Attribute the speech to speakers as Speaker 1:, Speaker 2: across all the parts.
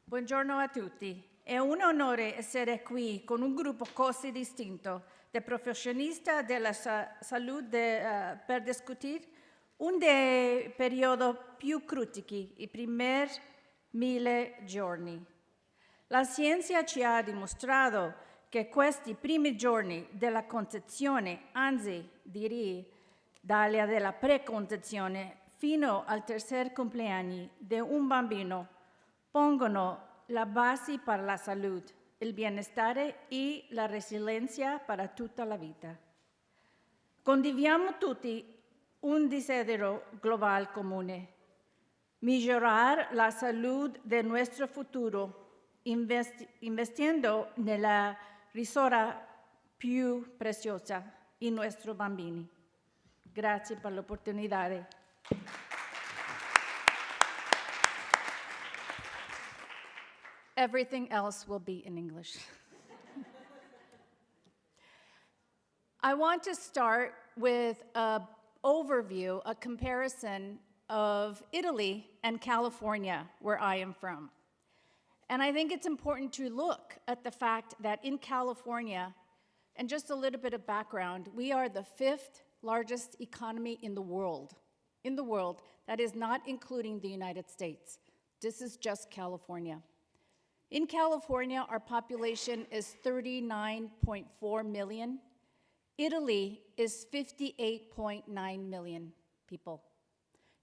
Speaker 1: Buongiorno a tutti. È un onore essere qui con un gruppo così distinto di professionisti della salute per discutere un dei periodi più critici, i primi 1000 giorni. La scienza ci ha dimostrato che questi primi giorni della concezione, anzi direi dalla preconcezione fino al terzo compleanno di un bambino, pongono la base per la salute, il benestare e la resilienza per tutta la vita. Condividiamo tutti un desiderio globale comune: migliorare la salute del nostro futuro, investendo nella risorsa più preziosa, i nostri bambini. Grazie per l'opportunità. Everything else will be in English. I want to start with an overview, a comparison of Italy and California, where I am from. And I think it's important to look at the fact that in California, and just a little bit of background, we are the 5th largest economy in the world. That is not including the United States. This is just California. In California, our population is 39.4 million. Italy is 58.9 million people.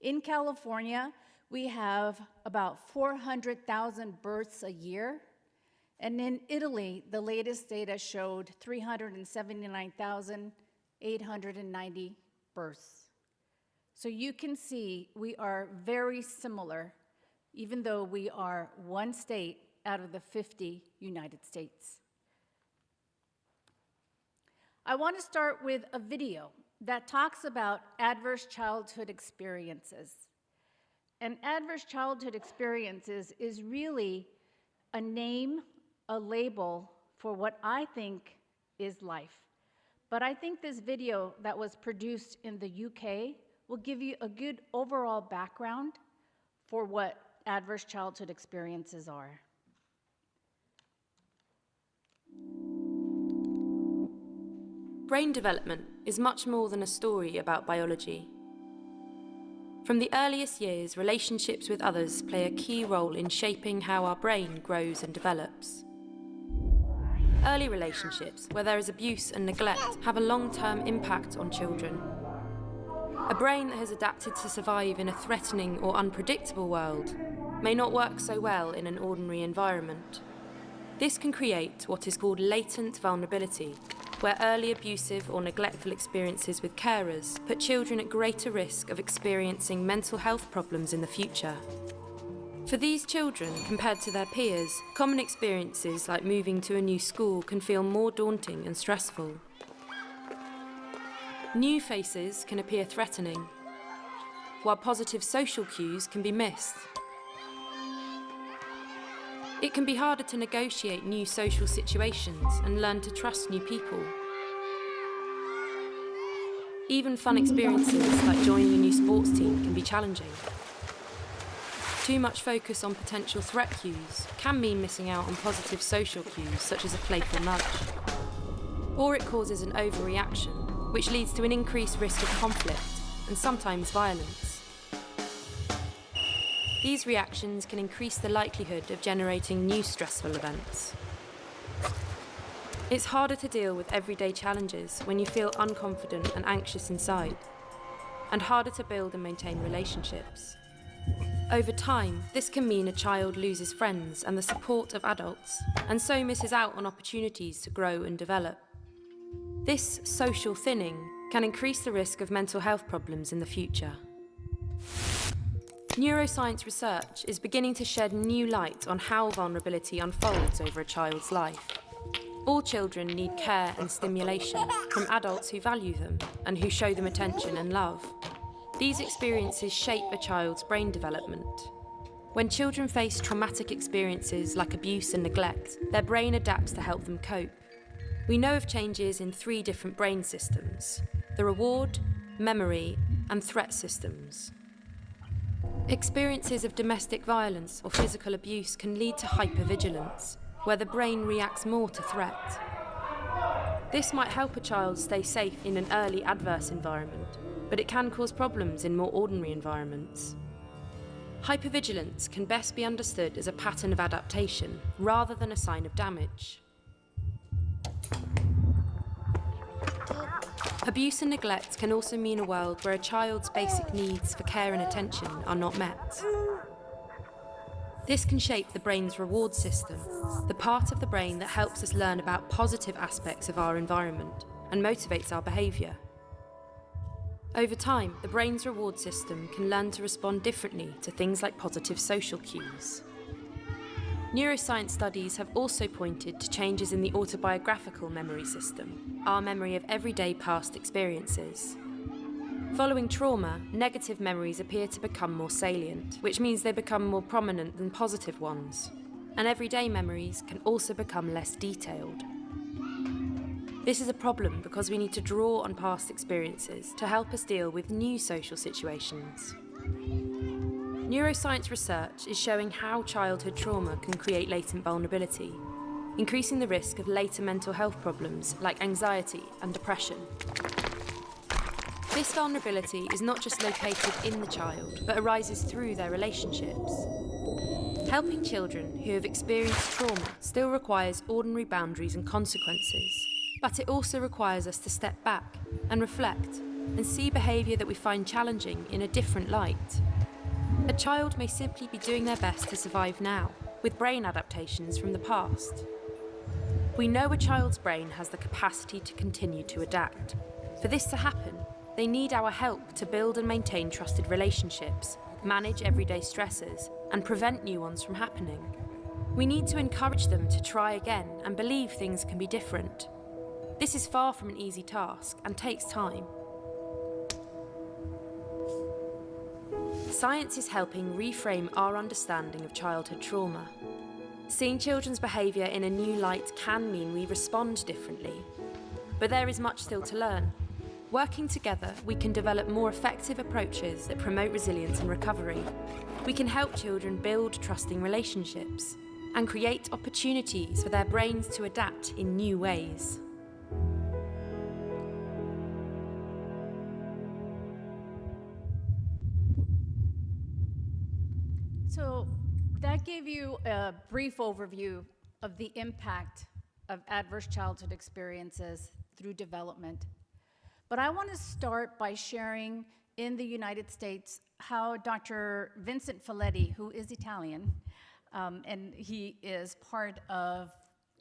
Speaker 1: In California, we have about 400,000 births a year. And in Italy, the latest data showed 379,890 births. So you can see we are very similar, even though we are one state out of the 50 United States. I want to start with a video that talks about adverse childhood experiences. And adverse childhood experiences is really a name, a label for what I think is life. But I think this video that was produced in the UK will give you a good overall background for what adverse childhood experiences are.
Speaker 2: Brain development is much more than a story about biology. From the earliest years, relationships with others play a key role in shaping how our brain grows and develops. Early relationships, where there is abuse and neglect, have a long-term impact on children. A brain that has adapted to survive in a threatening or unpredictable world may not work so well in an ordinary environment. This can create what is called latent vulnerability, where early abusive or neglectful experiences with carers put children at greater risk of experiencing mental health problems in the future. For these children, compared to their peers, common experiences like moving to a new school can feel more daunting and stressful. New faces can appear threatening, while positive social cues can be missed. It can be harder to negotiate new social situations and learn to trust new people. Even fun experiences like joining a new sports team can be challenging. Too much focus on potential threat cues can mean missing out on positive social cues such as a playful nudge. Or it causes an overreaction, which leads to an increased risk of conflict and sometimes violence. These reactions can increase the likelihood of generating new stressful events. It's harder to deal with everyday challenges when you feel unconfident and anxious inside, and harder to build and maintain relationships. Over time, this can mean a child loses friends and the support of adults, and so misses out on opportunities to grow and develop. This social thinning can increase the risk of mental health problems in the future. Neuroscience research is beginning to shed new light on how vulnerability unfolds over a child's life. All children need care and stimulation from adults who value them and who show them attention and love. These experiences shape a child's brain development. When children face traumatic experiences like abuse and neglect, their brain adapts to help them cope. We know of changes in 3 different brain systems: the reward, memory, and threat systems. Experiences of domestic violence or physical abuse can lead to hypervigilance, where the brain reacts more to threat. This might help a child stay safe in an early adverse environment, but it can cause problems in more ordinary environments. Hypervigilance can best be understood as a pattern of adaptation rather than a sign of damage. Abuse and neglect can also mean a world where a child's basic needs for care and attention are not met. This can shape the brain's reward system, the part of the brain that helps us learn about positive aspects of our environment and motivates our behaviour. Over time, the brain's reward system can learn to respond differently to things like positive social cues. Neuroscience studies have also pointed to changes in the autobiographical memory system, our memory of everyday past experiences. Following trauma, negative memories appear to become more salient, which means they become more prominent than positive ones. And everyday memories can also become less detailed. This is a problem because we need to draw on past experiences to help us deal with new social situations. Neuroscience research is showing how childhood trauma can create latent vulnerability, increasing the risk of later mental health problems like anxiety and depression. This vulnerability is not just located in the child, but arises through their relationships. Helping children who have experienced trauma still requires ordinary boundaries and consequences, but it also requires us to step back and reflect and see behaviour that we find challenging in a different light. A child may simply be doing their best to survive now, with brain adaptations from the past. We know a child's brain has the capacity to continue to adapt. For this to happen, they need our help to build and maintain trusted relationships, manage everyday stresses, and prevent new ones from happening. We need to encourage them to try again and believe things can be different. This is far from an easy task and takes time. Science is helping reframe our understanding of childhood trauma. Seeing children's behaviour in a new light can mean we respond differently. But there is much still to learn. Working together, we can develop more effective approaches that promote resilience and recovery. We can help children build trusting relationships and create opportunities for their brains to adapt in new ways.
Speaker 1: So that gave you a brief overview of the impact of adverse childhood experiences through development. But I want to start by sharing in the United States how Dr. Vincent Folletti, who is Italian, and he is part of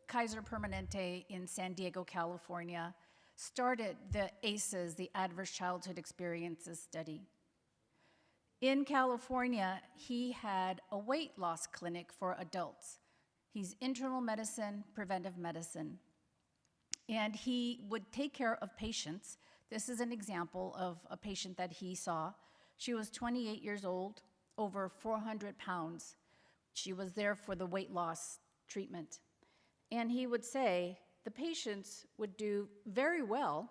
Speaker 1: Kaiser Permanente in San Diego, California, started the ACEs, the Adverse Childhood Experiences Study. In California, he had a weight loss clinic for adults. He's internal medicine, preventive medicine. And he would take care of patients. This is an example of a patient that he saw. She was 28 years old, over 400 pounds. She was there for the weight loss treatment. And he would say the patients would do very well.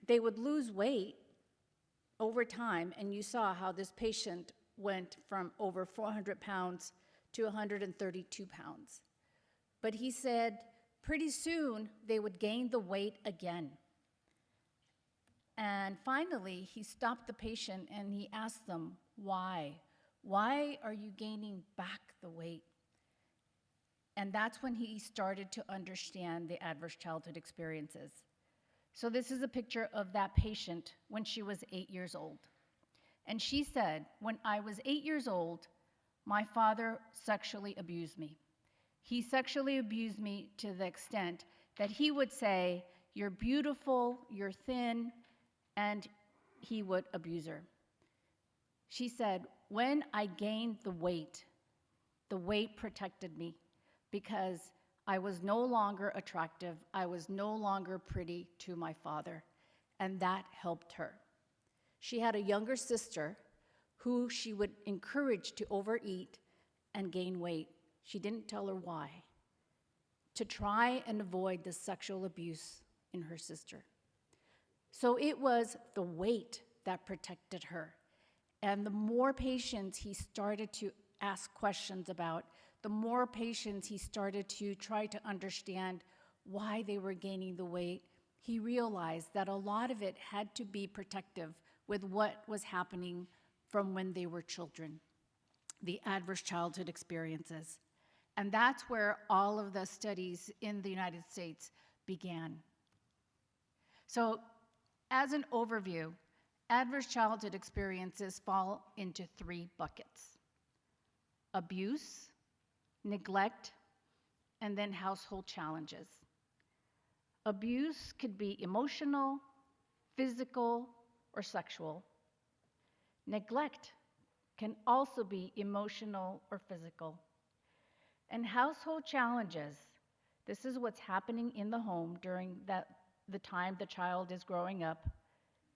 Speaker 1: They would lose weight over time, and you saw how this patient went from over 400 pounds to 132 pounds. But he said pretty soon they would gain the weight again. And finally, he stopped the patient and he asked them, why? Why are you gaining back the weight? And that's when he started to understand the adverse childhood experiences. So this is a picture of that patient when she was 8 years old. And she said, when I was 8 years old, my father sexually abused me. He sexually abused me to the extent that he would say, you're beautiful, you're thin, and he would abuse her. She said, when I gained the weight protected me because I was no longer attractive, I was no longer pretty to my father, and that helped her. She had a younger sister who she would encourage to overeat and gain weight. She didn't tell her why, to try and avoid the sexual abuse in her sister. So it was the weight that protected her. And the more patients he started to ask questions about, the more patients he started to try to understand why they were gaining the weight, he realized that a lot of it had to be protective with what was happening from when they were children, the adverse childhood experiences. And that's where all of the studies in the United States began. So, as an overview, adverse childhood experiences fall into 3 buckets: abuse, neglect, and then household challenges. Abuse could be emotional, physical, or sexual. Neglect can also be emotional or physical. And household challenges, this is what's happening in the home during the time the child is growing up,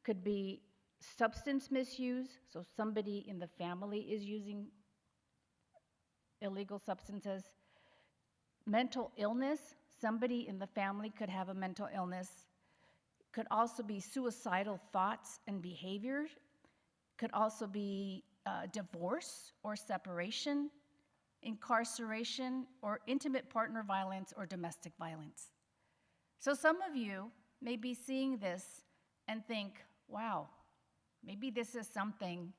Speaker 1: could be substance misuse, so somebody in the family is using illegal substances. Mental illness, somebody in the family could have a mental illness. Could also be suicidal thoughts and behaviors. Could also be divorce or separation, incarceration, or intimate partner violence or domestic violence. So some of you may be seeing this and think, wow, maybe this is something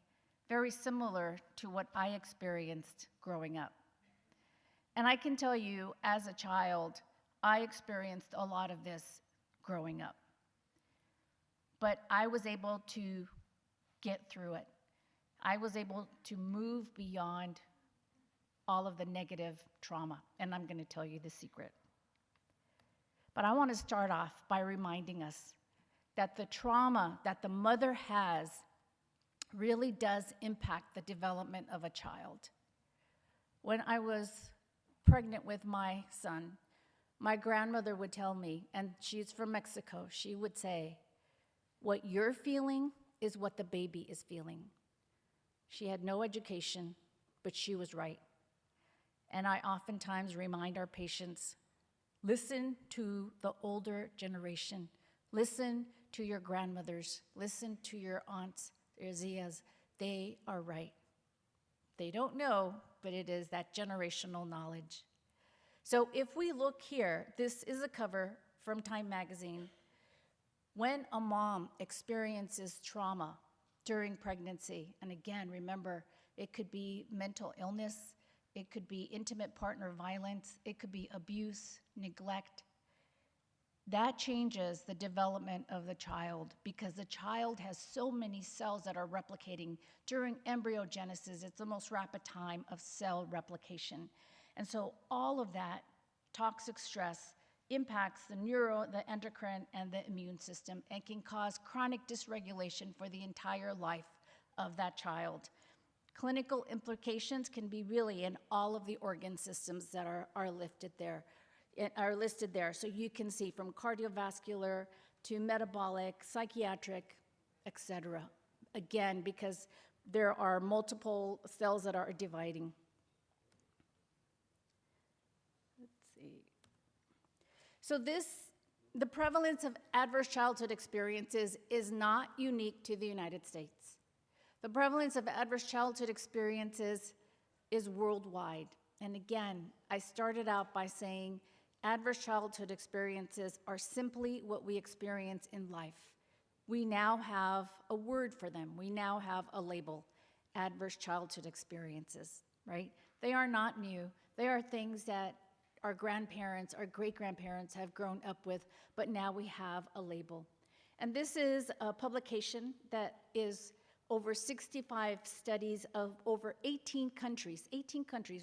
Speaker 1: very similar to what I experienced growing up. And I can tell you, as a child, I experienced a lot of this growing up. But I was able to get through it. I was able to move beyond all of the negative trauma, and I'm going to tell you the secret. But I want to start off by reminding us that the trauma that the mother has really does impact the development of a child. When I was pregnant with my son, my grandmother would tell me, and she's from Mexico, she would say, "What you're feeling is what the baby is feeling." She had no education, but she was right. And I oftentimes remind our patients, listen to the older generation. Listen to your grandmothers. Listen to your aunts, your tias. They are right. They don't know, but it is that generational knowledge. So if we look here, this is a cover from Time magazine. When a mom experiences trauma during pregnancy, and again, remember, it could be mental illness, it could be intimate partner violence, it could be abuse, neglect. That changes the development of the child because the child has so many cells that are replicating. During embryogenesis, it's the most rapid time of cell replication. And so all of that toxic stress impacts the endocrine, and the immune system and can cause chronic dysregulation for the entire life of that child. Clinical implications can be really in all of the organ systems that are listed there. So you can see from cardiovascular to metabolic, psychiatric, etc. Again, because there are multiple cells that are dividing. So the prevalence of adverse childhood experiences is not unique to the United States. The prevalence of adverse childhood experiences is worldwide. And again, I started out by saying adverse childhood experiences are simply what we experience in life. We now have a word for them. We now have a label, adverse childhood experiences, right? They are not new. They are things that our grandparents, our great-grandparents have grown up with, but now we have a label. And this is a publication that is over 65 studies of over 18 countries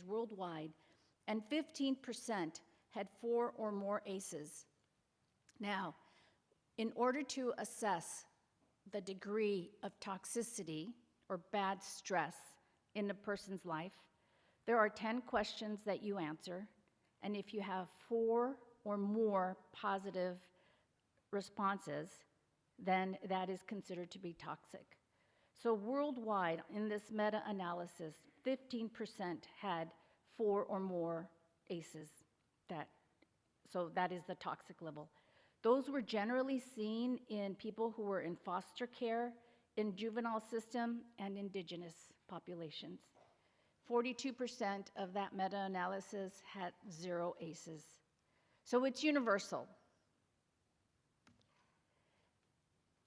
Speaker 1: worldwide, and 15% had 4 or more ACEs. Now, in order to assess the degree of toxicity or bad stress in a person's life, there are 10 questions that you answer. And if you have 4 or more positive responses, then that is considered to be toxic. So worldwide, in this meta-analysis, 15% had 4 or more ACEs. So that is the toxic level. Those were generally seen in people who were in foster care, in juvenile system and indigenous populations. 42% of that meta-analysis had 0 ACEs. So it's universal.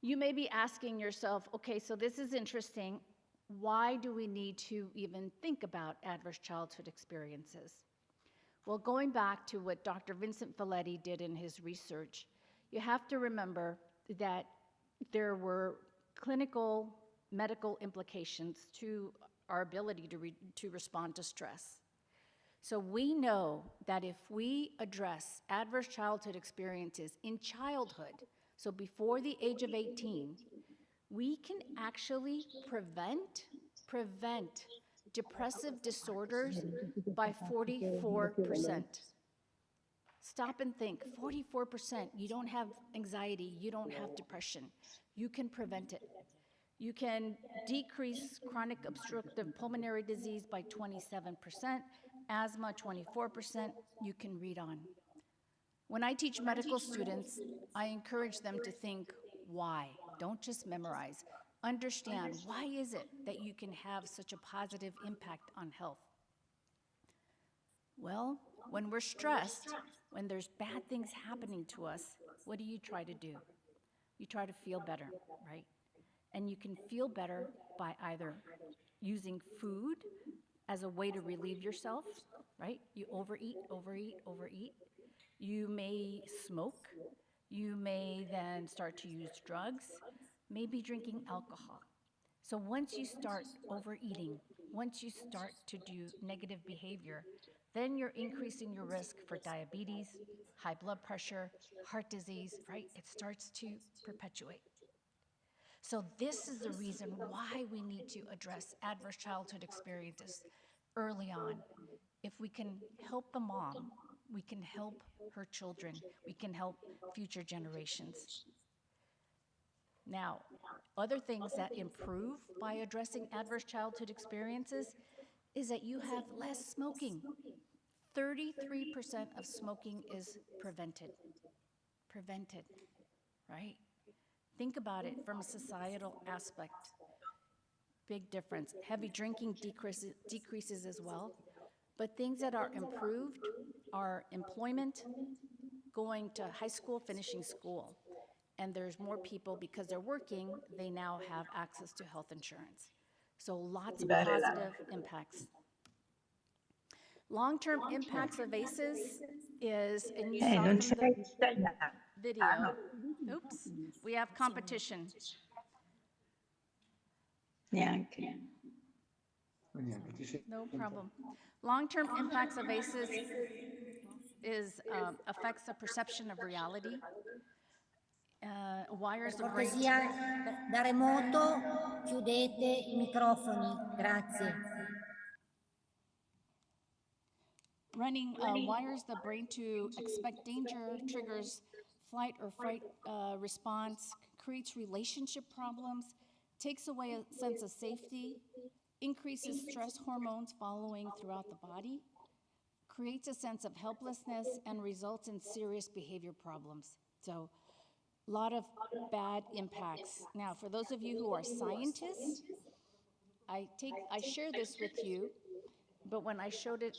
Speaker 1: You may be asking yourself, okay, so this is interesting. Why do we need to even think about adverse childhood experiences? Well, going back to what Dr. Vincent Folletti did in his research, you have to remember that there were clinical medical implications to our ability to respond to stress. So we know that if we address adverse childhood experiences in childhood, so before the age of 18, we can actually prevent depressive disorders by 44%. Stop and think, 44%, you don't have anxiety, you don't have depression. You can prevent it. You can decrease chronic obstructive pulmonary disease by 27%, asthma 24%, you can read on. When I teach medical students, I encourage them to think, why? Don't just memorize. Understand, why is it that you can have such a positive impact on health? Well, when we're stressed, when there's bad things happening to us, what do you try to do? You try to feel better, right? And you can feel better by either using food as a way to relieve yourself, right? You overeat. You may smoke. You may then start to use drugs, maybe drinking alcohol. So once you start overeating, once you start to do negative behavior, then you're increasing your risk for diabetes, high blood pressure, heart disease, right? It starts to perpetuate. So this is the reason why we need to address adverse childhood experiences early on. If we can help the mom, we can help her children, we can help future generations. Now, other things that improve by addressing adverse childhood experiences is that you have less smoking. 33% of smoking is prevented, right? Think about it from a societal aspect. Big difference. Heavy drinking decreases as well. But things that are improved are employment, going to high school, finishing school. And there's more people, because they're working, they now have access to health insurance. So lots of positive impacts. Long-term impacts of ACEs is, and you saw
Speaker 3: Non
Speaker 1: from
Speaker 3: c'è
Speaker 1: the
Speaker 3: italiano.
Speaker 1: video, oops, we have competition.
Speaker 3: Neanche.
Speaker 1: No problem. Long-term impacts of ACEs affects the perception of reality, wires the brain.
Speaker 4: Cortesia, da remoto chiudete i microfoni, grazie.
Speaker 1: Wires the brain to expect danger, triggers flight or fright response, creates relationship problems, takes away a sense of safety, increases stress hormones following throughout the body, creates a sense of helplessness, and results in serious behavior problems. So a lot of bad impacts. Now, for those of you who are scientists, I share this with you, but when I showed it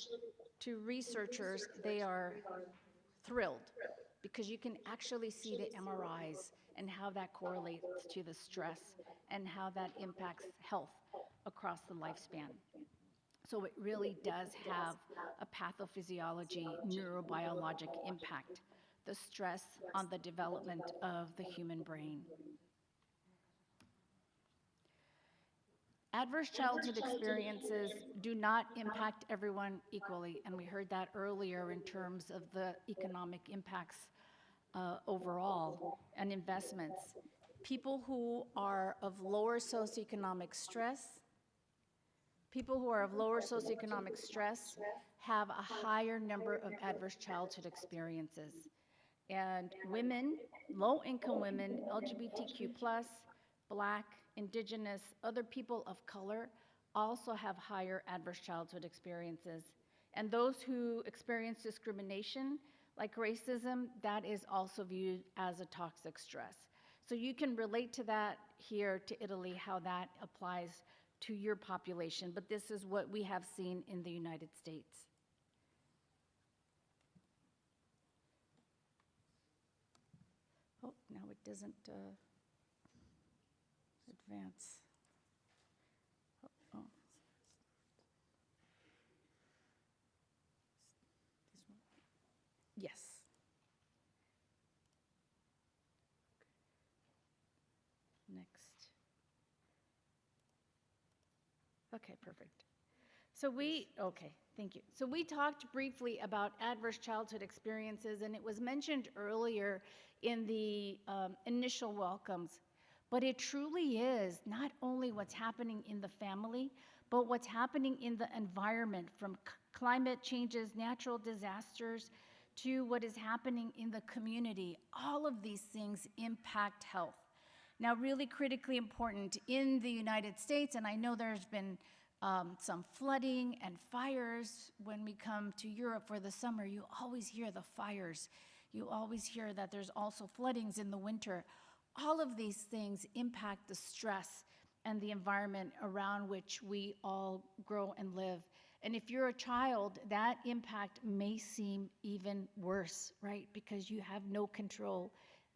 Speaker 1: to researchers, they are thrilled because you can actually see the MRIs and how that correlates to the stress and how that impacts health across the lifespan. So it really does have a pathophysiology, neurobiologic impact, the stress on the development of the human brain. Adverse childhood experiences do not impact everyone equally, and we heard that earlier in terms of the economic impacts overall and investments. People who are of lower socioeconomic stress have a higher number of adverse childhood experiences. And women, low-income women, LGBTQ+, Black, Indigenous, other people of color also have higher adverse childhood experiences. And those who experience discrimination, like racism, that is also viewed as a toxic stress. So you can relate to that here to Italy, how that applies to your population, but this is what we have seen in the United States. Oh, now it doesn't advance. Oh. This one? Yes. Next. Okay, perfect. Okay, thank you. So we talked briefly about adverse childhood experiences, and it was mentioned earlier in the initial welcomes, but it truly is not only what's happening in the family, but what's happening in the environment, from climate changes, natural disasters, to what is happening in the community. All of these things impact health. Now, really critically important in the United States, and I know there's been some flooding and fires when we come to Europe for the summer. You always hear the fires. You always hear that there's also floodings in the winter. All of these things impact the stress and the environment around which we all grow and live. And if you're a child, that impact may seem even worse, right? Because you have no control.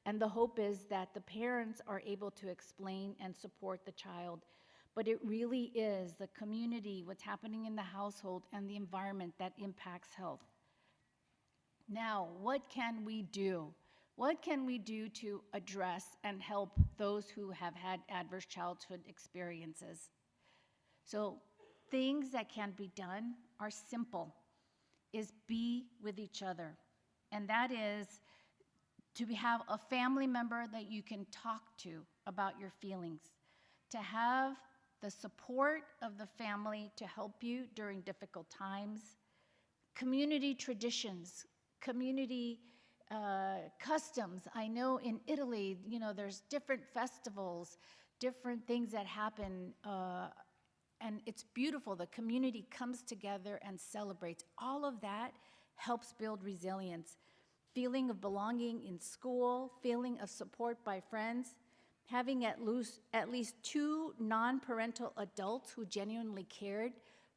Speaker 1: And the hope is that the parents are able to explain and support the child. But it really is the community, what's happening in the household, and the environment that impacts health. Now, what can we do? What can we do to address and help those who have had adverse childhood experiences? So things that can be done are simple, is be with each other. And that is to have a family member that you can talk to about your feelings, to have the support of the family to help you during difficult times, community traditions, community customs. I know in Italy, there's different festivals, different things that happen, and it's beautiful. The community comes together and celebrates. All of that helps build resilience. Feeling of belonging in school, feeling of support by friends, having at least 2 non-parental adults who genuinely cared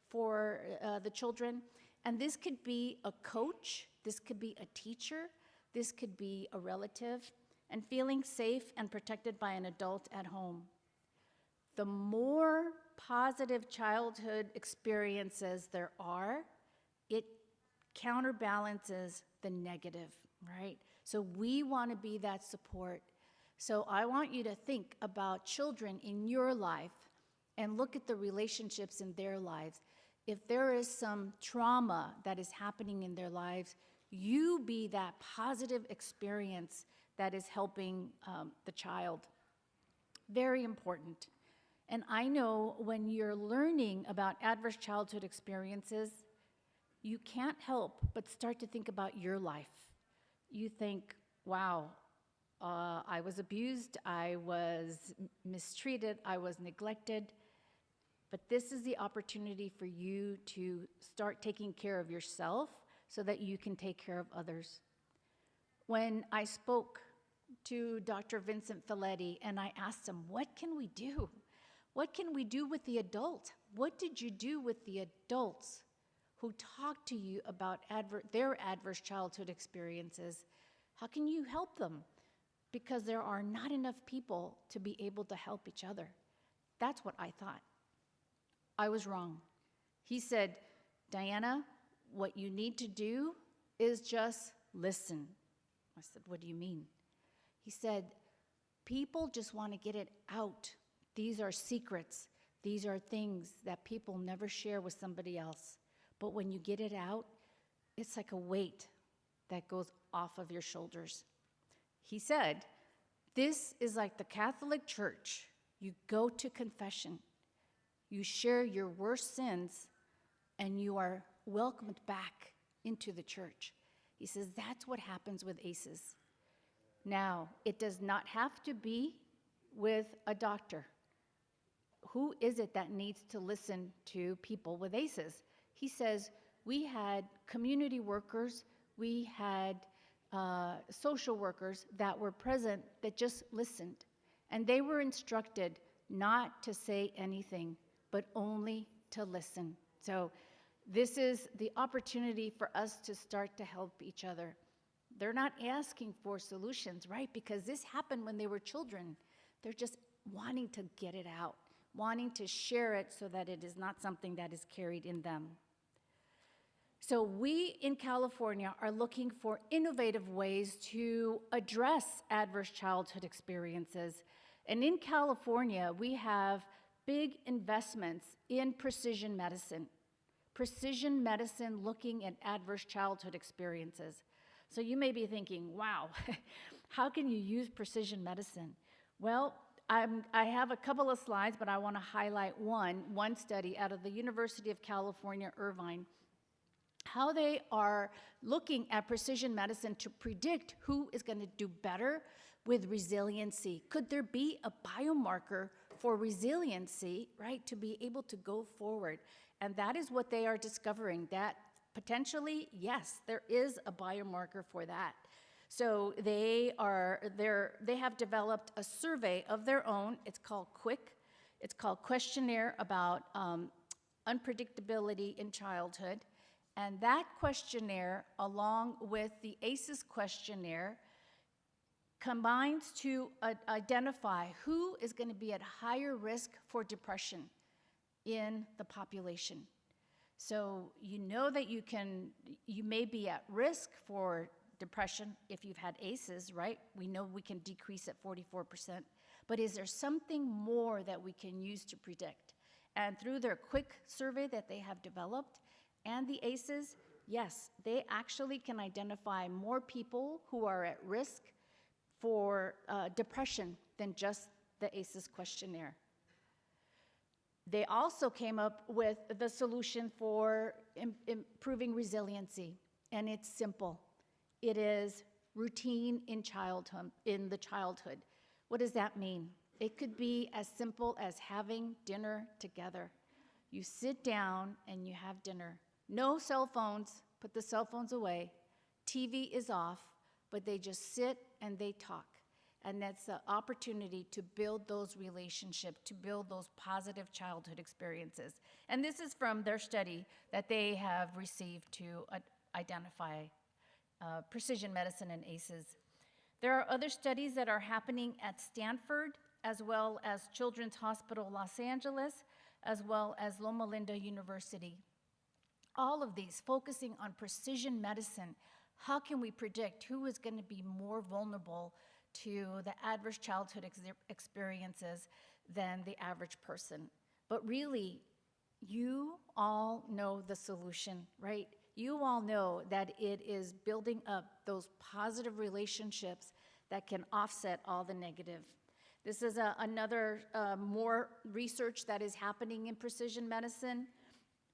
Speaker 1: for the children. And this could be a coach, this could be a teacher, this could be a relative, and feeling safe and protected by an adult at home. The more positive childhood experiences there are, it counterbalances the negative, right? So we want to be that support. So I want you to think about children in your life and look at the relationships in their lives. If there is some trauma that is happening in their lives, you be that positive experience that is helping the child. Very important. And I know when you're learning about adverse childhood experiences, you can't help but start to think about your life. You think, wow, I was abused, I was mistreated, I was neglected. But this is the opportunity for you to start taking care of yourself so that you can take care of others. When I spoke to Dr. Vincent Filletti and I asked him, what can we do? What can we do with the adults? What did you do with the adults who talked to you about their adverse childhood experiences? How can you help them? Because there are not enough people to be able to help each other. That's what I thought. I was wrong. He said, Diana, what you need to do is just listen. I said, what do you mean? He said, people just want to get it out. These are secrets. These are things that people never share with somebody else. But when you get it out, it's like a weight that goes off of your shoulders. He said, this is like the Catholic Church. You go to confession. You share your worst sins, and you are welcomed back into the church. He says that's what happens with ACEs. Now, it does not have to be with a doctor. Who is it that needs to listen to people with ACEs? He says we had community workers, we had social workers that were present that just listened. And they were instructed not to say anything, but only to listen. So this is the opportunity for us to start to help each other. They're not asking for solutions, right? Because this happened when they were children. They're just wanting to get it out, wanting to share it so that it is not something that is carried in them. So we in California are looking for innovative ways to address adverse childhood experiences. And in California, we have big investments in precision medicine looking at adverse childhood experiences. So you may be thinking, wow, how can you use precision medicine? Well, I have a couple of slides, but I want to highlight one study out of the University of California, Irvine, how they are looking at precision medicine to predict who is going to do better with resiliency. Could there be a biomarker for resiliency, right, to be able to go forward? And that is what they are discovering, that potentially, yes, there is a biomarker for that. So they have developed a survey of their own. It's called QUICK. It's called Questionnaire About Unpredictability in Childhood. And that questionnaire, along with the A.C.E questionnaire, combines to identify who is going to be at higher risk for depression in the population. So you know that you may be at risk for depression if you've had ACEs, right? We know we can decrease at 44%. But is there something more that we can use to predict? And through their quick survey that they have developed and the ACEs, yes, they actually can identify more people who are at risk for depression than just the ACEs questionnaire. They also came up with the solution for improving resiliency, and it's simple. It is routine in the childhood. What does that mean? It could be as simple as having dinner together. You sit down and you have dinner. No cell phones, put the cell phones away. TV is off, but they just sit and they talk. And that's the opportunity to build those relationships, to build those positive childhood experiences. And this is from their study that they have received to identify precision medicine and ACEs. There are other studies that are happening at Stanford, as well as Children's Hospital Los Angeles, as well as Loma Linda University. All of these focusing on precision medicine. How can we predict who is going to be more vulnerable to the adverse childhood experiences than the average person? But really, you all know the solution, right? You all know that it is building up those positive relationships that can offset all the negative. This is another more research that is happening in precision medicine,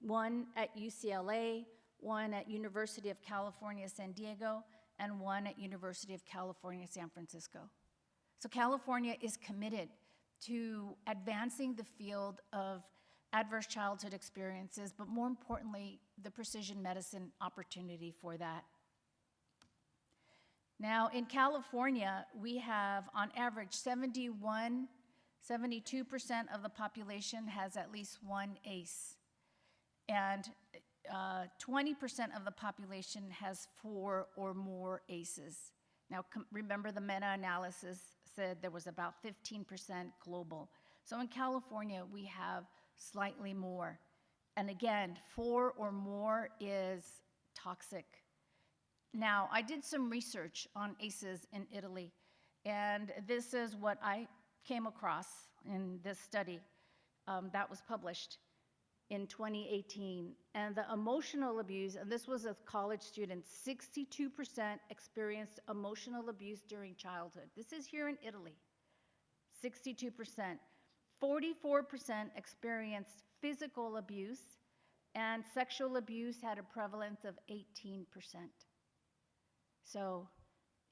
Speaker 1: one at UCLA, one at University of California, San Diego, and one at University of California, San Francisco. So California is committed to advancing the field of adverse childhood experiences, but more importantly, the precision medicine opportunity for that. Now, in California, we have, on average, 72% of the population has at least one ACE. And 20% of the population has 4 or more ACEs. Now, remember the meta-analysis said there was about 15% global. So in California, we have slightly more. And again, 4 or more is toxic. Now, I did some research on ACEs in Italy, and this is what I came across in this study that was published in 2018. And the emotional abuse, and this was of college students, 62% experienced emotional abuse during childhood. This is here in Italy, 62%. 44% experienced physical abuse, and sexual abuse had a prevalence of 18%. So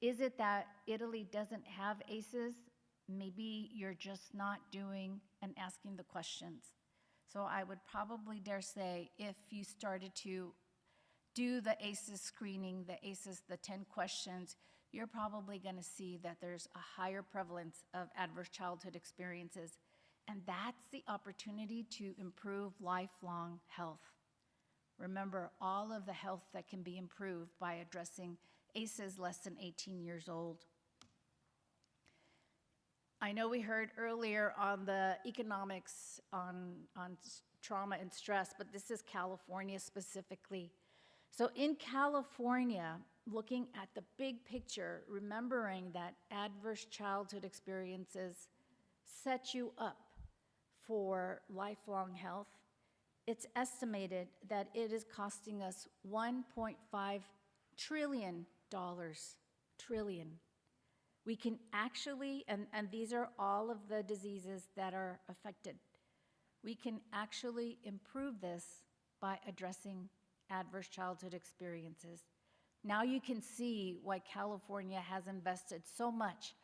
Speaker 1: is it that Italy doesn't have ACEs? Maybe you're just not doing and asking the questions. So I would probably dare say if you started to do the ACEs screening, the ACEs, the 10 questions, you're probably going to see that there's a higher prevalence of adverse childhood experiences. And that's the opportunity to improve lifelong health. Remember, all of the health that can be improved by addressing ACEs less than 18 years old. I know we heard earlier on the economics on trauma and stress, but this is California specifically. So in California, looking at the big picture, remembering that adverse childhood experiences set you up for lifelong health, it's estimated that it is costing us $1.5 trillion. Trillion. We can actually, and these are all of the diseases that are affected, we can actually improve this by addressing adverse childhood experiences. Now you can see why California has invested so much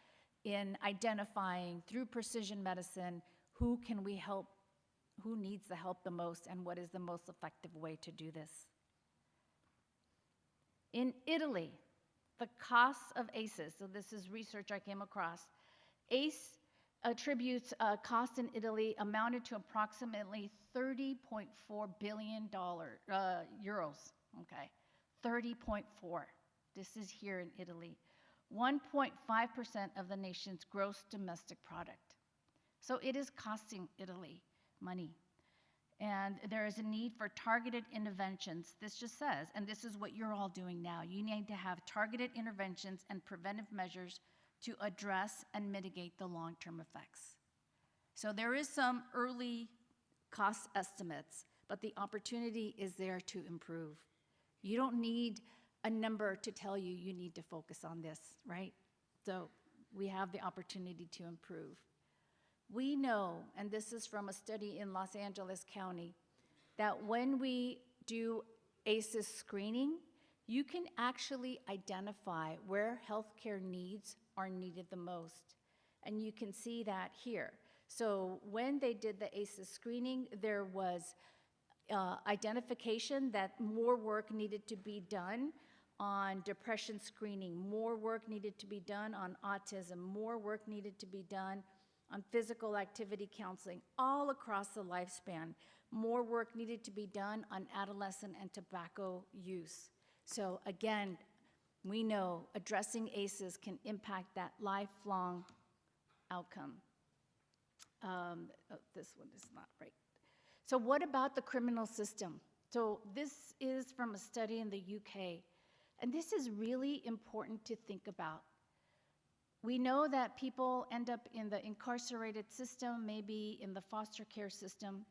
Speaker 1: in identifying through precision medicine who can we help, who needs the help the most, and what is the most effective way to do this. In Italy, the costs of ACEs, so this is research I came across, ACE attributes costs in Italy amounted to approximately $30.4 billion, euros, okay, 30.4. This is here in Italy. 1.5% of the nation's gross domestic product. So it is costing Italy money. And there is a need for targeted interventions. This just says, and this is what you're all doing now, you need to have targeted interventions and preventive measures to address and mitigate the long-term effects. So there is some early cost estimates, but the opportunity is there to improve. You don't need a number to tell you you need to focus on this, right? So we have the opportunity to improve. We know, and this is from a study in Los Angeles County, that when we do ACEs screening, you can actually identify where healthcare needs are needed the most. And you can see that here. So when they did the ACEs screening, there was identification that more work needed to be done on depression screening, more work needed to be done on autism, more work needed to be done on physical activity counseling, all across the lifespan. More work needed to be done on adolescent and tobacco use. So again, we know addressing ACEs can impact that lifelong outcome. This one is not right. So what about the criminal system? So this is from a study in the UK, and this is really important to think about. We know that people end up in the incarcerated system, maybe in the foster care system,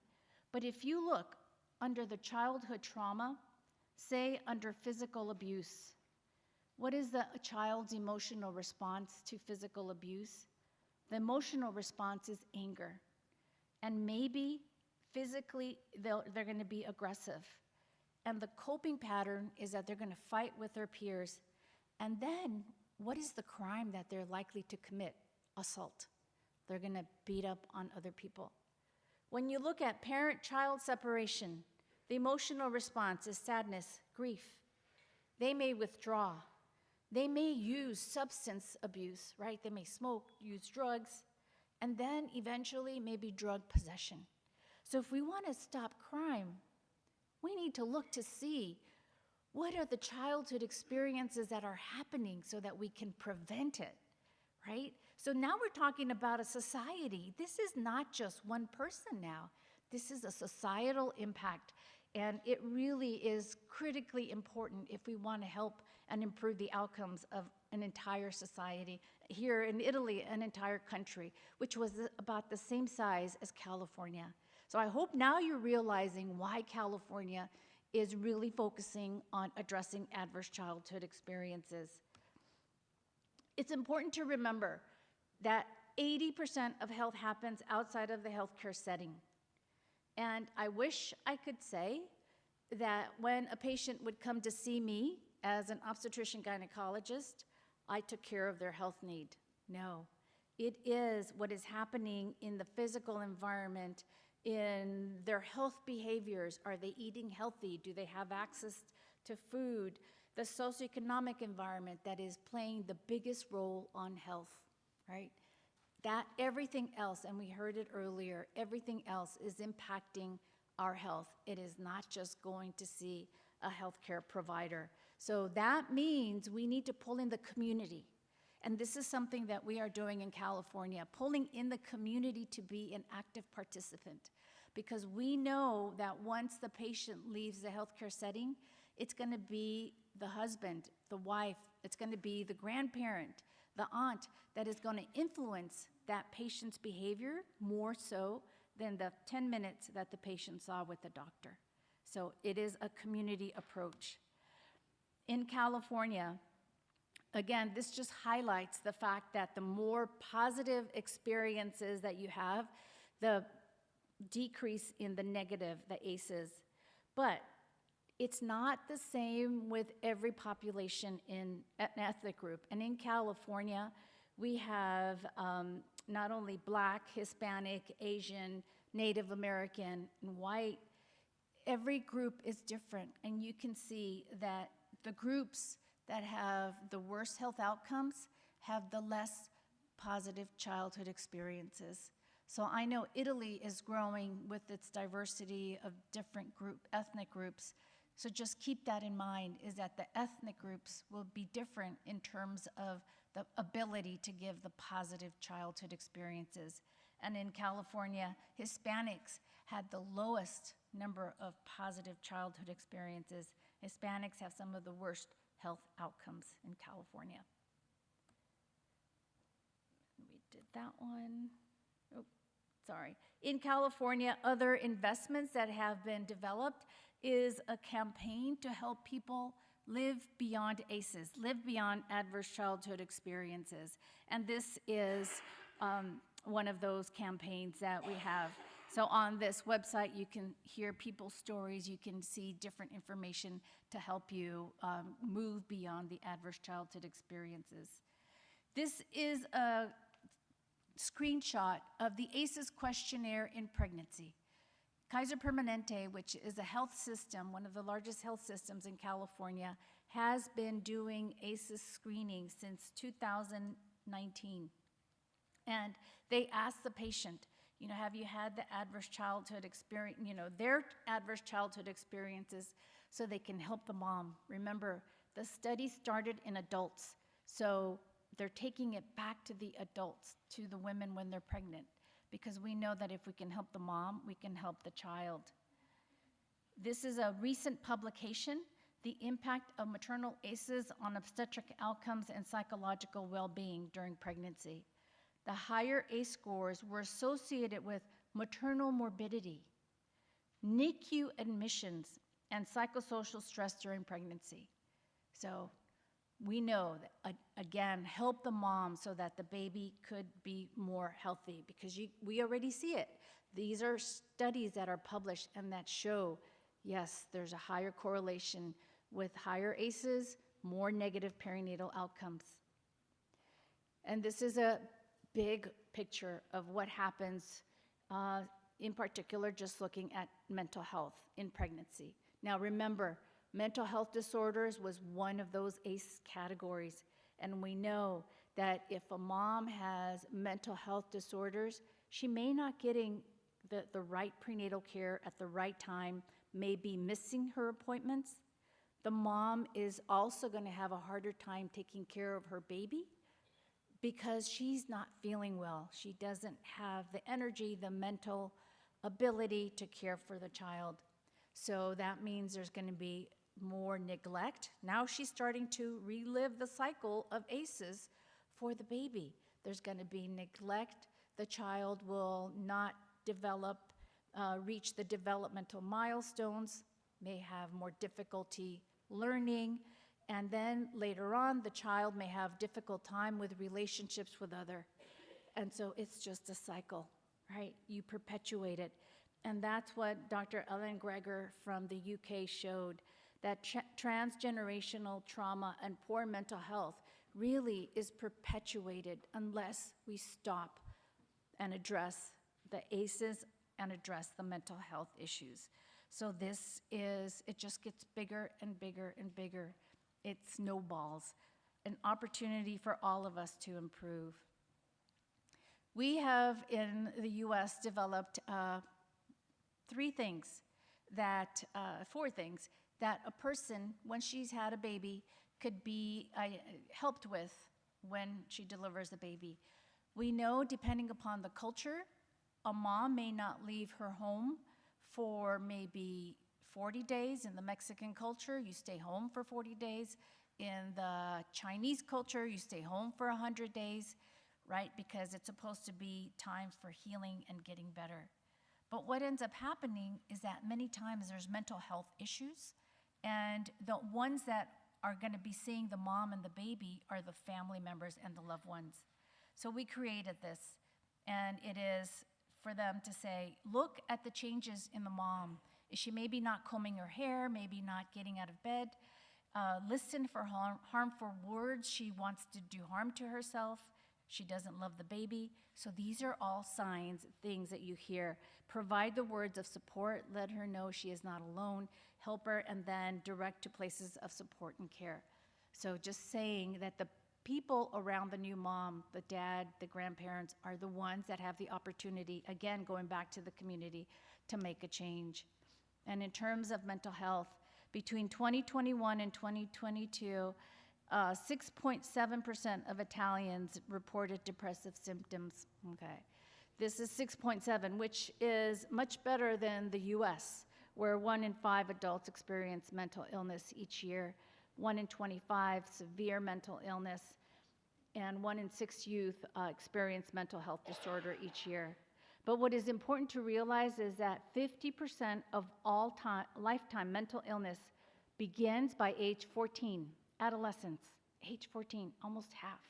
Speaker 1: but if you look under the childhood trauma, say under physical abuse, what is a child's emotional response to physical abuse? The emotional response is anger, and maybe physically they're going to be aggressive, and the coping pattern is that they're going to fight with their peers, and then what is the crime that they're likely to commit? Assault. They're going to beat up on other people. When you look at parent-child separation, the emotional response is sadness, grief. They may withdraw. They may use substance abuse, right? They may smoke, use drugs, and then eventually maybe drug possession. So if we want to stop crime, we need to look to see what are the childhood experiences that are happening so that we can prevent it, right? So now we're talking about a society. This is not just one person now. This is a societal impact, and it really is critically important if we want to help and improve the outcomes of an entire society. Here in Italy, an entire country, which was about the same size as California. So I hope now you're realizing why California is really focusing on addressing adverse childhood experiences. It's important to remember that 80% of health happens outside of the healthcare setting. And I wish I could say that when a patient would come to see me as an obstetrician gynecologist, I took care of their health need. No, it is what is happening in the physical environment, in their health behaviors. Are they eating healthy? Do they have access to food, the socioeconomic environment that is playing the biggest role on health, right? That everything else, and we heard it earlier, everything else is impacting our health. It is not just going to see a healthcare provider. So that means we need to pull in the community. And this is something that we are doing in California, pulling in the community to be an active participant. Because we know that once the patient leaves the healthcare setting, it's going to be the husband, the wife, it's going to be the grandparent, the aunt that is going to influence that patient's behavior more so than the 10 minutes that the patient saw with the doctor. So it is a community approach. In California, again, this just highlights the fact that the more positive experiences that you have, the decrease in the negative, the ACEs. But it's not the same with every population in an ethnic group. And in California, we have not only Black, Hispanic, Asian, Native American, and white. Every group is different. And you can see that the groups that have the worst health outcomes have the less positive childhood experiences. So I know Italy is growing with its diversity of different ethnic groups. So just keep that in mind, is that the ethnic groups will be different in terms of the ability to give the positive childhood experiences. And in California, Hispanics had the lowest number of positive childhood experiences. Hispanics have some of the worst health outcomes in California. We did that one. Oh, sorry. In California, other investments that have been developed is a campaign to help people live beyond ACEs, live beyond adverse childhood experiences. And this is one of those campaigns that we have. So on this website, you can hear people's stories, you can see different information to help you move beyond the adverse childhood experiences. This is a screenshot of the ACEs questionnaire in pregnancy. Kaiser Permanente, which is a health system, one of the largest health systems in California, has been doing ACEs screening since 2019. And they ask the patient, have you had the adverse childhood experience, their adverse childhood experiences, so they can help the mom. Remember, the study started in adults, so they're taking it back to the adults, to the women when they're pregnant, because we know that if we can help the mom, we can help the child. This is a recent publication, The Impact of Maternal ACEs on Obstetric Outcomes and Psychological Well-Being During Pregnancy. The higher ACE scores were associated with maternal morbidity, NICU admissions, and psychosocial stress during pregnancy. So we know that, again, help the mom so that the baby could be more healthy, because we already see it. These are studies that are published and that show, yes, there's a higher correlation with higher ACEs, more negative perinatal outcomes. And this is a big picture of what happens, in particular, just looking at mental health in pregnancy. Now remember, mental health disorders was one of those ACE categories, and we know that if a mom has mental health disorders, she may not getting the right prenatal care at the right time, may be missing her appointments. The mom is also going to have a harder time taking care of her baby because she's not feeling well. She doesn't have the energy, the mental ability to care for the child. So that means there's going to be more neglect. Now she's starting to relive the cycle of ACEs for the baby. There's going to be neglect. The child will not reach the developmental milestones, may have more difficulty learning, and then later on, the child may have difficult time with relationships with other. And so it's just a cycle, right? You perpetuate it. And that's what Dr. Ellen Greger from the UK showed, that transgenerational trauma and poor mental health really is perpetuated unless we stop and address the ACEs and address the mental health issues. So it just gets bigger and bigger and bigger. It snowballs. An opportunity for all of us to improve. We have in the US developed four things that a person, when she's had a baby, could be helped with when she delivers a baby. We know, depending upon the culture, a mom may not leave her home for maybe 40 days. In the Mexican culture, you stay home for 40 days. In the Chinese culture, you stay home for 100 days, right? Because it's supposed to be time for healing and getting better. But what ends up happening is that many times there's mental health issues, and the ones that are going to be seeing the mom and the baby are the family members and the loved ones. So we created this, and it is for them to say, look at the changes in the mom. Is she maybe not combing her hair, maybe not getting out of bed? Listen for harmful words. She wants to do harm to herself. She doesn't love the baby. So these are all signs, things that you hear. Provide the words of support. Let her know she is not alone. Help her, and then direct to places of support and care. So just saying that the people around the new mom, the dad, the grandparents, are the ones that have the opportunity, again, going back to the community, to make a change. And in terms of mental health, between 2021 and 2022, 6.7% of Italians reported depressive symptoms. Okay, this is 6.7, which is much better than the US, where 1 in 5 adults experience mental illness each year, 1 in 25 severe mental illness, and 1 in 6 youth experience mental health disorder each year. But what is important to realize is that 50% of all lifetime mental illness begins by age 14, adolescence, age 14, almost half,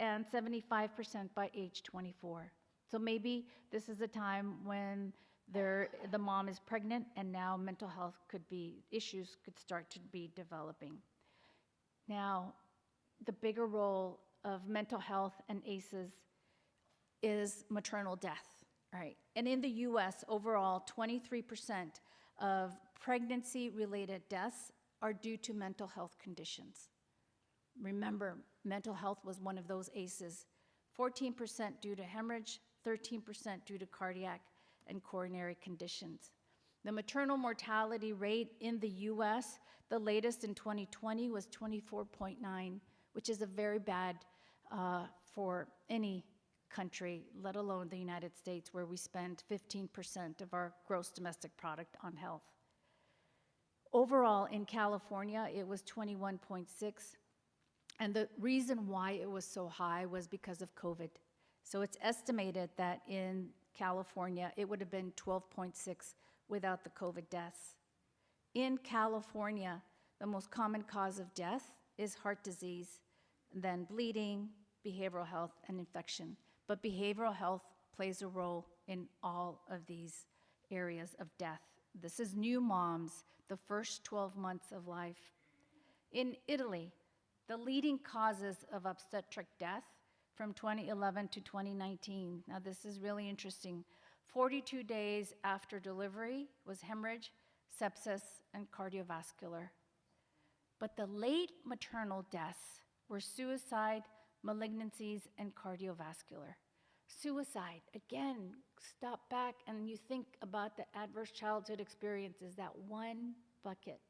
Speaker 1: and 75% by age 24. So maybe this is a time when the mom is pregnant, and now mental health issues could start to be developing. Now, the bigger role of mental health and ACEs is maternal death, right? And in the US, overall, 23% of pregnancy-related deaths are due to mental health conditions. Remember, mental health was one of those ACEs. 14% due to hemorrhage, 13% due to cardiac and coronary conditions. The maternal mortality rate in the US, the latest in 2020, was 24.9, which is a very bad for any country, let alone the United States, where we spend 15% of our gross domestic product on health. Overall, in California, it was 21.6, and the reason why it was so high was because of COVID. So it's estimated that in California, it would have been 12.6 without the COVID deaths. In California, the most common cause of death is heart disease, then bleeding, behavioral health, and infection. But behavioral health plays a role in all of these areas of death. This is new moms, the first 12 months of life. In Italy, the leading causes of obstetric death from 2011 to 2019, now this is really interesting, 42 days after delivery was hemorrhage, sepsis, and cardiovascular. But the late maternal deaths were suicide, malignancies, and cardiovascular. Suicide, again, stop back and you think about the adverse childhood experiences, that one bucket.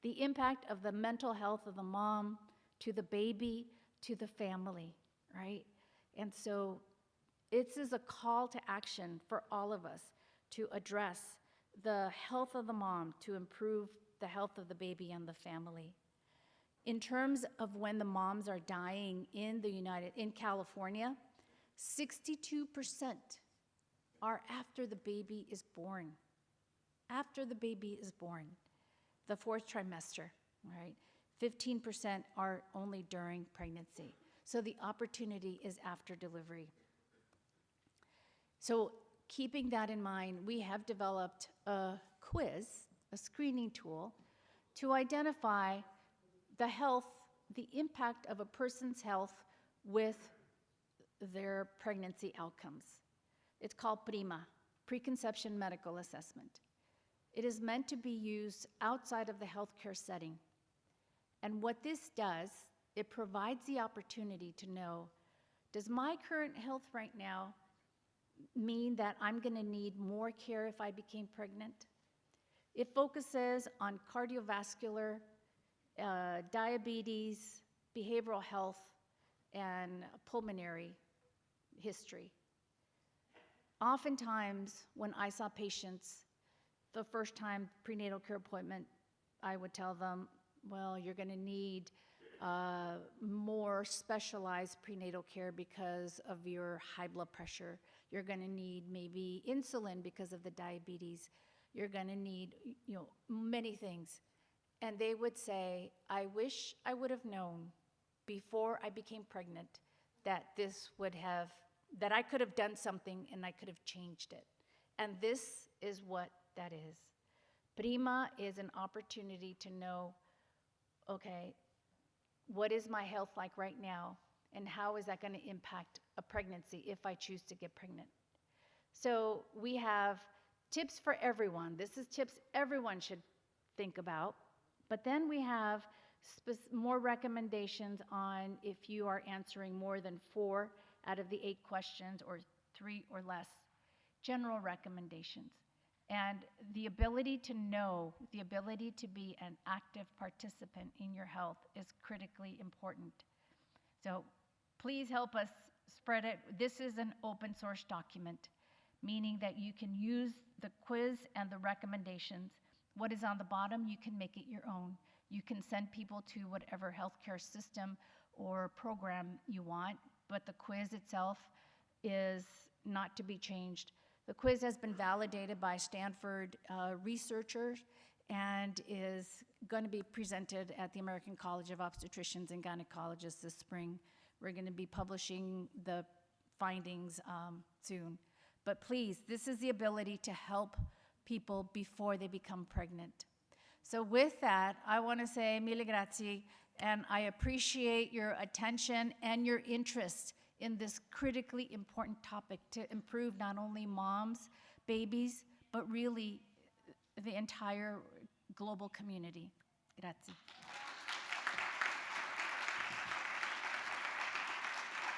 Speaker 1: The impact of the mental health of the mom to the baby to the family, right? And so this is a call to action for all of us to address the health of the mom, to improve the health of the baby and the family. In terms of when the moms are dying in California, 62% are after the baby is born. After the baby is born, the 4th trimester, right? 15% are only during pregnancy. So the opportunity is after delivery. So keeping that in mind, we have developed a quiz, a screening tool, to identify the impact of a person's health with their pregnancy outcomes. It's called PRIMA, Preconception Medical Assessment. It is meant to be used outside of the healthcare setting. And what this does, it provides the opportunity to know, does my current health right now mean that I'm going to need more care if I became pregnant? It focuses on cardiovascular, diabetes, behavioral health, and pulmonary history. Oftentimes, when I saw patients, the first time prenatal care appointment, I would tell them, well, you're going to need more specialized prenatal care because of your high blood pressure. You're going to need maybe insulin because of the diabetes. You're going to need, many things. And they would say, I wish I would have known before I became pregnant that that I could have done something and I could have changed it. And this is what that is. Prima is an opportunity to know, okay, what is my health like right now, and how is that going to impact a pregnancy if I choose to get pregnant? So we have tips for everyone. This is tips everyone should think about. But then we have more recommendations on if you are answering more than 4 out of the 8 questions or 3 or less. General recommendations. And the ability to know, the ability to be an active participant in your health is critically important. So please help us spread it. This is an open source document, meaning that you can use the quiz and the recommendations. What is on the bottom, you can make it your own. You can send people to whatever healthcare system or program you want, but the quiz itself is not to be changed. The quiz has been validated by Stanford researchers and is going to be presented at the American College of Obstetricians and Gynecologists this spring. We're going to be publishing the findings soon. But please, this is the ability to help people before they become pregnant. So with that, I want to say mille grazie, and I appreciate your attention and your interest in this critically important topic to improve not only moms, babies, but really the entire global community. Grazie.